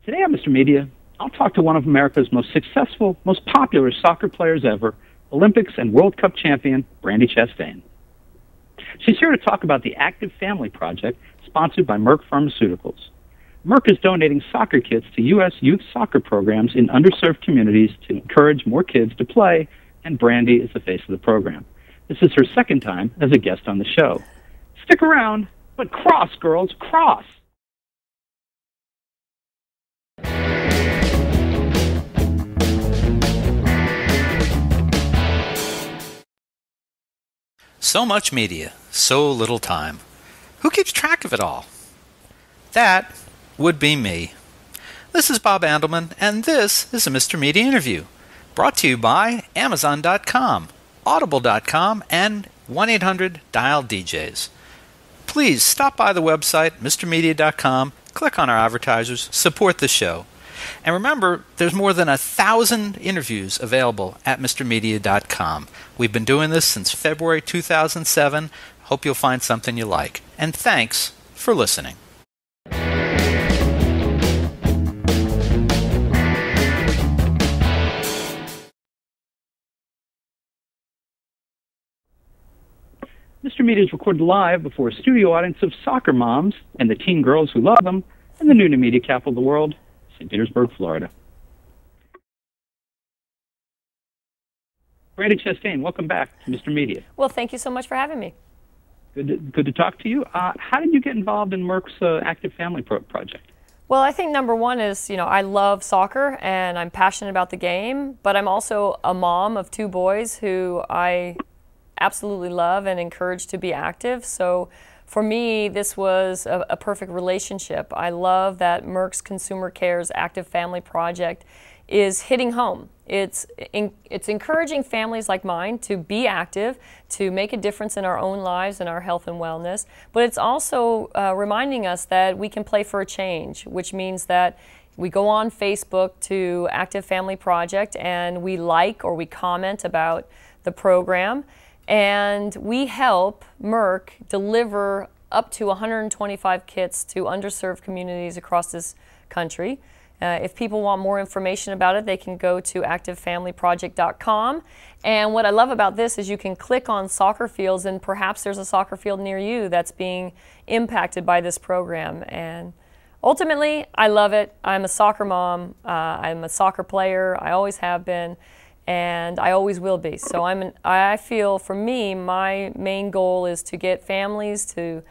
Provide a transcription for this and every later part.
Today on Mr. Media, I'll talk to one of America's most successful, most popular soccer players ever, Olympics and World Cup champion, Brandi Chastain. She's here to talk about the Active Family Project sponsored by Merck Pharmaceuticals. Merck is donating soccer kits to U.S. youth soccer programs in underserved communities to encourage more kids to play, and Brandi is the face of the program. This is her second time as a guest on the show. Stick around, but cross, girls, cross! So much media, so little time. Who keeps track of it all? That would be me. This is Bob Andelman, and this is a Mr. Media interview, brought to you by Amazon.com, Audible.com, and 1-800-DIAL-DJs. Please stop by the website, MrMedia.com, click on our advertisers, support the show. And remember, there's more than 1,000 interviews available at MrMedia.com. We've been doing this since February 2007. Hope you'll find something you like. And thanks for listening. Mr. Media is recorded live before a studio audience of soccer moms and the teen girls who love them in the new media capital of the world, St. Petersburg, Florida. Brandi Chastain, welcome back to Mr. Media. Well, thank you so much for having me. Good to talk to you. How did you get involved in Merck's Active Family Project? Well, I think number one is, I love soccer and I'm passionate about the game, but I'm also a mom of two boys who I absolutely love and encourage to be active. So for me, this was a perfect relationship. I love that Merck's Consumer Care's Active Family Project is hitting home. It's encouraging families like mine to be active, to make a difference in our own lives and our health and wellness, but it's also reminding us that we can play for a change, which means that we go on Facebook to Active Family Project and we like or we comment about the program, and we help Merck deliver up to 125 kits to underserved communities across this country. If people want more information about it, they can go to activefamilyproject.com. And what I love about this is you can click on soccer fields, and perhaps there's a soccer field near you that's being impacted by this program. And ultimately, I love it. I'm a soccer mom. I'm a soccer player. I always have been, and I always will be. So I feel, for me, my main goal is to get families to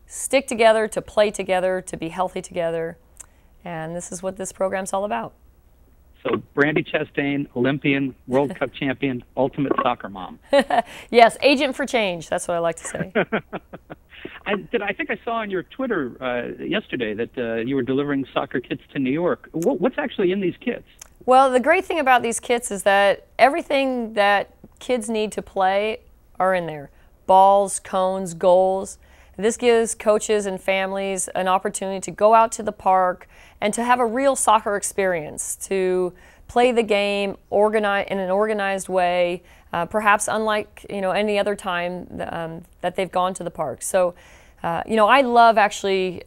stick together, to play together, to be healthy together. And this is what this program's all about. So Brandi Chastain, Olympian, World Cup champion, ultimate soccer mom. Yes, agent for change. That's what I like to say. I think I saw on your Twitter yesterday that you were delivering soccer kits to New York. What's actually in these kits? Well, the great thing about these kits is that everything that kids need to play are in there. Balls, cones, goals. This gives coaches and families an opportunity to go out to the park and to have a real soccer experience, to play the game in an organized way, perhaps unlike any other time that they've gone to the park. So, I love actually.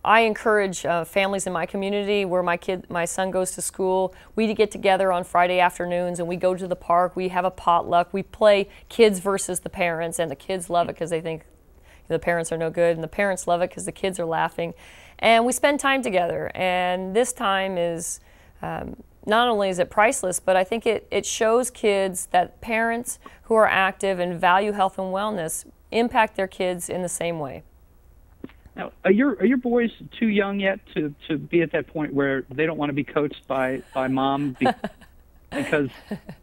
I encourage families in my community where my son goes to school. We get together on Friday afternoons and we go to the park. We have a potluck. We play kids versus the parents, and the kids love it because they think the parents are no good, and the parents love it because the kids are laughing. And we spend time together, and this time is, not only is it priceless, but I think it shows kids that parents who are active and value health and wellness impact their kids in the same way. Now, are your boys too young yet to be at that point where they don't want to be coached by mom? Because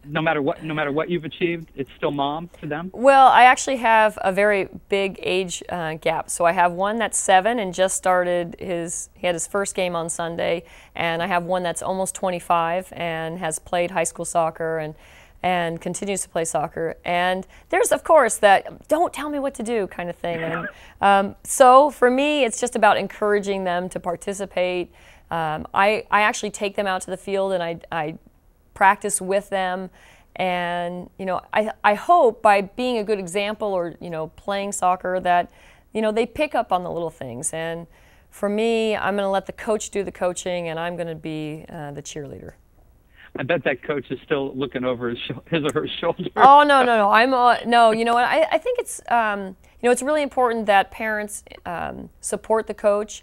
no matter what you've achieved, it's still mom to them? Well, I actually have a very big age gap. So I have one that's 7 and just started he had his first game on Sunday, and I have one that's almost 25 and has played high school soccer and continues to play soccer. And there's, of course, that don't tell me what to do kind of thing. And so for me, it's just about encouraging them to participate. I actually take them out to the field and I practice with them, and I hope by being a good example or playing soccer that they pick up on the little things. And for me, I'm going to let the coach do the coaching, and I'm going to be the cheerleader. I bet that coach is still looking over his or her shoulder. Oh, no. No, you know what? I think it's, it's really important that parents support the coach,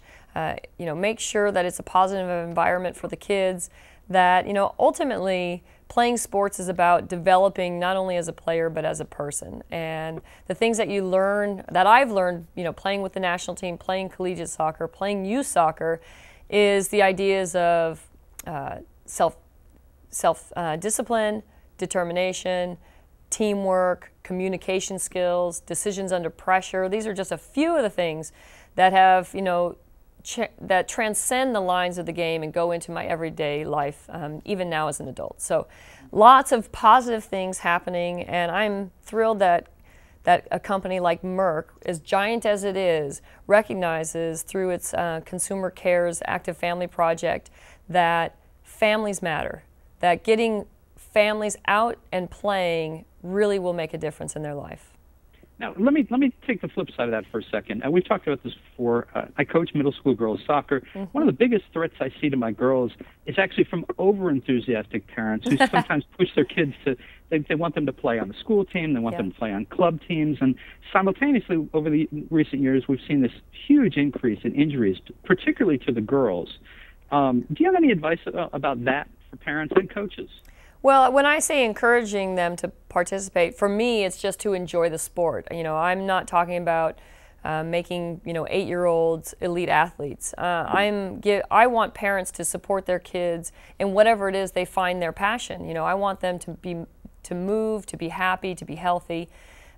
make sure that it's a positive environment for the kids, that, ultimately playing sports is about developing not only as a player but as a person. And the things that you learn, that I've learned, playing with the national team, playing collegiate soccer, playing youth soccer, is the ideas of self-discipline, determination, teamwork, communication skills, decisions under pressure. These are just a few of the things that have, that transcend the lines of the game and go into my everyday life, even now as an adult. So lots of positive things happening, and I'm thrilled that a company like Merck, as giant as it is, recognizes through its Consumer Cares Active Family Project that families matter, that getting families out and playing really will make a difference in their life. Now, let me take the flip side of that for a second. We've talked about this before. I coach middle school girls soccer. Mm-hmm. One of the biggest threats I see to my girls is actually from over-enthusiastic parents who sometimes push their kids to, they want them to play on the school team, they want them to play on club teams, and simultaneously over the recent years we've seen this huge increase in injuries, particularly to the girls. Do you have any advice about that for parents and coaches? Well, when I say encouraging them to participate, for me, it's just to enjoy the sport. I'm not talking about making 8-year-olds elite athletes. I want parents to support their kids in whatever it is they find their passion. I want them to move, to be happy, to be healthy.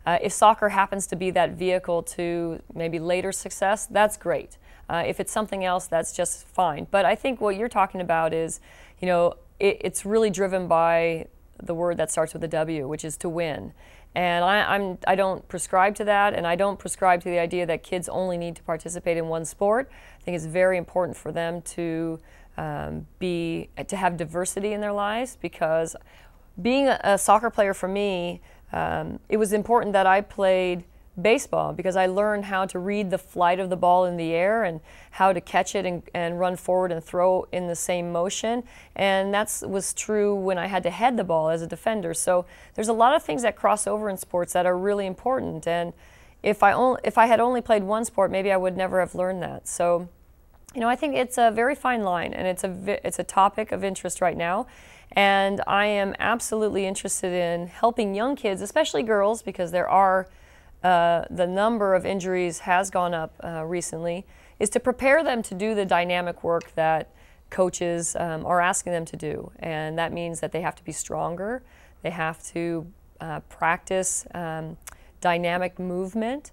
If soccer happens to be that vehicle to maybe later success, that's great. If it's something else, that's just fine. But I think what you're talking about is, it's really driven by the word that starts with a W, which is to win. And I don't prescribe to that, and I don't prescribe to the idea that kids only need to participate in one sport. I think it's very important for them to have diversity in their lives, because being a soccer player for me, it was important that I played baseball, because I learned how to read the flight of the ball in the air and how to catch it and run forward and throw in the same motion. And that was true when I had to head the ball as a defender. So there's a lot of things that cross over in sports that are really important. And if I had only played one sport, maybe I would never have learned that. So, I think it's a very fine line, and it's a topic of interest right now. And I am absolutely interested in helping young kids, especially girls, because the number of injuries has gone up recently, is to prepare them to do the dynamic work that coaches are asking them to do. And that means that they have to be stronger, they have to practice dynamic movement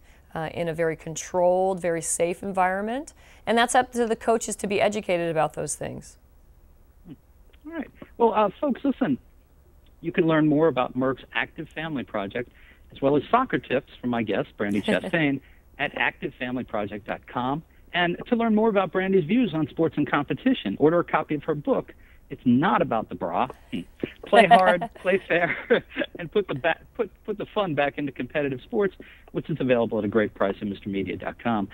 in a very controlled, very safe environment. And that's up to the coaches to be educated about those things. All right. Well, folks, listen, you can learn more about Merck's Active Family Project, as well as soccer tips from my guest, Brandi Chastain, at activefamilyproject.com. And to learn more about Brandi's views on sports and competition, order a copy of her book, It's Not About the Bra. Play hard, play fair, and put the fun back into competitive sports, which is available at a great price at MrMedia.com.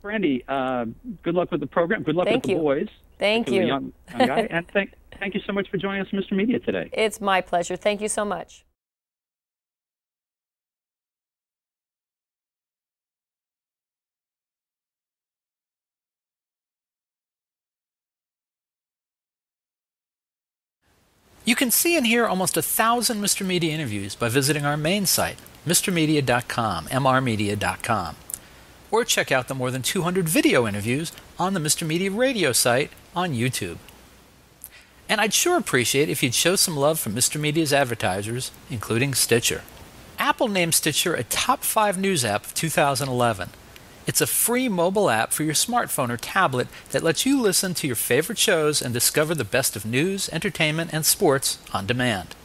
Brandi, good luck with the program. Good luck with the boys. Thank you. Young guy. And thank you so much for joining us, Mr. Media, today. It's my pleasure. Thank you so much. You can see and hear almost 1,000 Mr. Media interviews by visiting our main site, MrMedia.com, mrmedia.com. Or check out the more than 200 video interviews on the Mr. Media radio site on YouTube. And I'd sure appreciate if you'd show some love for Mr. Media's advertisers, including Stitcher. Apple named Stitcher a top 5 news app of 2011. It's a free mobile app for your smartphone or tablet that lets you listen to your favorite shows and discover the best of news, entertainment, and sports on demand.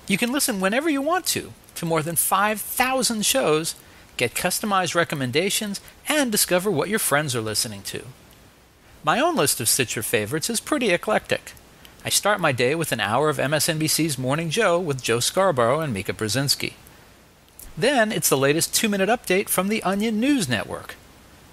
You can listen whenever you want to more than 5,000 shows, get customized recommendations, and discover what your friends are listening to. My own list of Stitcher favorites is pretty eclectic. I start my day with an hour of MSNBC's Morning Joe with Joe Scarborough and Mika Brzezinski. Then it's the latest 2-minute update from the Onion News Network.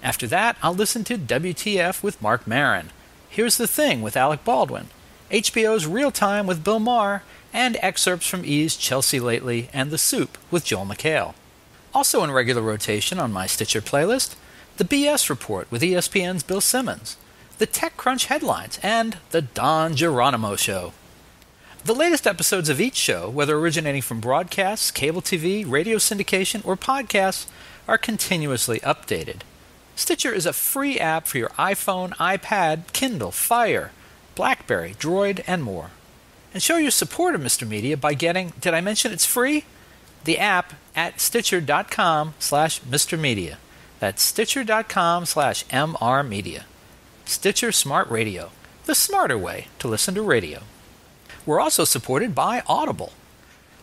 After that, I'll listen to WTF with Mark Maron, Here's the Thing with Alec Baldwin, HBO's Real Time with Bill Maher, and excerpts from E's Chelsea Lately and The Soup with Joel McHale. Also in regular rotation on my Stitcher playlist, the BS Report with ESPN's Bill Simmons, the TechCrunch headlines, and the Don Geronimo Show. The latest episodes of each show, whether originating from broadcasts, cable TV, radio syndication, or podcasts, are continuously updated. Stitcher is a free app for your iPhone, iPad, Kindle, Fire, BlackBerry, Droid, and more. And show your support of Mr. Media by getting, did I mention it's free? The app at Stitcher.com/Mr. Media. That's Stitcher.com/MR Media. Stitcher Smart Radio, the smarter way to listen to radio. We're also supported by Audible.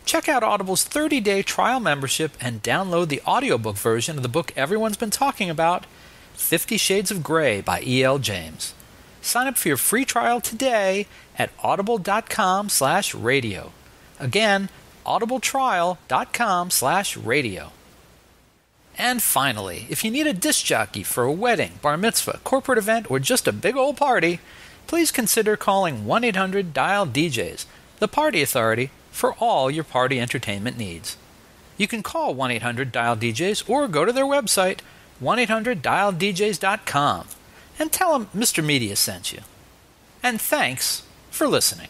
Check out Audible's 30-day trial membership and download the audiobook version of the book everyone's been talking about, 50 Shades of Grey by E.L. James. Sign up for your free trial today at audible.com/radio. Again, audibletrial.com/radio. And finally, if you need a disc jockey for a wedding, bar mitzvah, corporate event, or just a big old party, please consider calling 1-800-DIAL-DJs, the party authority for all your party entertainment needs. You can call 1-800-DIAL-DJs or go to their website, 1-800-DIAL-DJs.com, and tell them Mr. Media sent you. And thanks for listening.